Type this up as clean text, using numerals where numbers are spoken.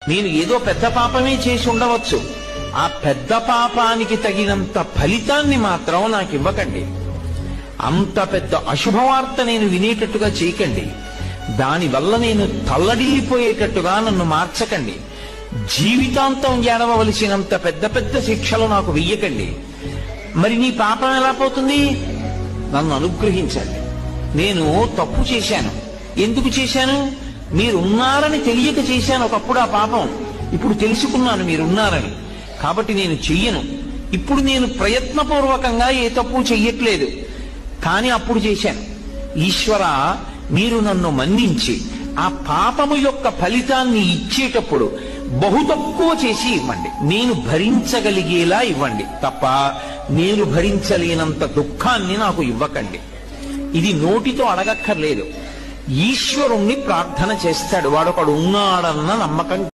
నేను ఏదో పెద్ద పాపమే చేసి ఉండవచ్చు, ఆ పెద్ద పాపానికి తగినంత ఫలితాన్ని మాత్రం నాకు ఇవ్వకండి. అంత పెద్ద అశుభవార్త నేను వినేటట్టుగా చేయకండి. దానివల్ల నేను తల్లడిల్లిపోయేటట్టుగా నన్ను మార్చకండి. జీవితాంతం ఏడవలసినంత పెద్ద పెద్ద శిక్షలు నాకు వెయ్యకండి. మరి నీ పాపం ఎలా పోతుంది? నన్ను అనుగ్రహించండి. నేను తప్పు చేశాను. ఎందుకు చేశాను? మీరున్నారని తెలియక చేశాను ఒకప్పుడు ఆ పాపం. ఇప్పుడు తెలుసుకున్నాను మీరున్నారని, కాబట్టి నేను చెయ్యను. ఇప్పుడు నేను ప్రయత్నపూర్వకంగా ఏ తప్పు చెయ్యట్లేదు, కానీ అప్పుడు చేశాను. ఈశ్వర, మీరు నన్ను మన్నించి ఆ పాపము యొక్క ఫలితాన్ని ఇచ్చేటప్పుడు బహు తక్కువ చేసి ఇవ్వండి. నేను భరించగలిగేలా ఇవ్వండి తప్ప నేను భరించలేనంత దుఃఖాన్ని నాకు ఇవ్వకండి. ఇది నోటితో అడగక్కర్లేదు. ఈశ్వరుణ్ణి ప్రార్థన చేస్తాడు. వాడొకడు ఉన్నాడన్న నమ్మకం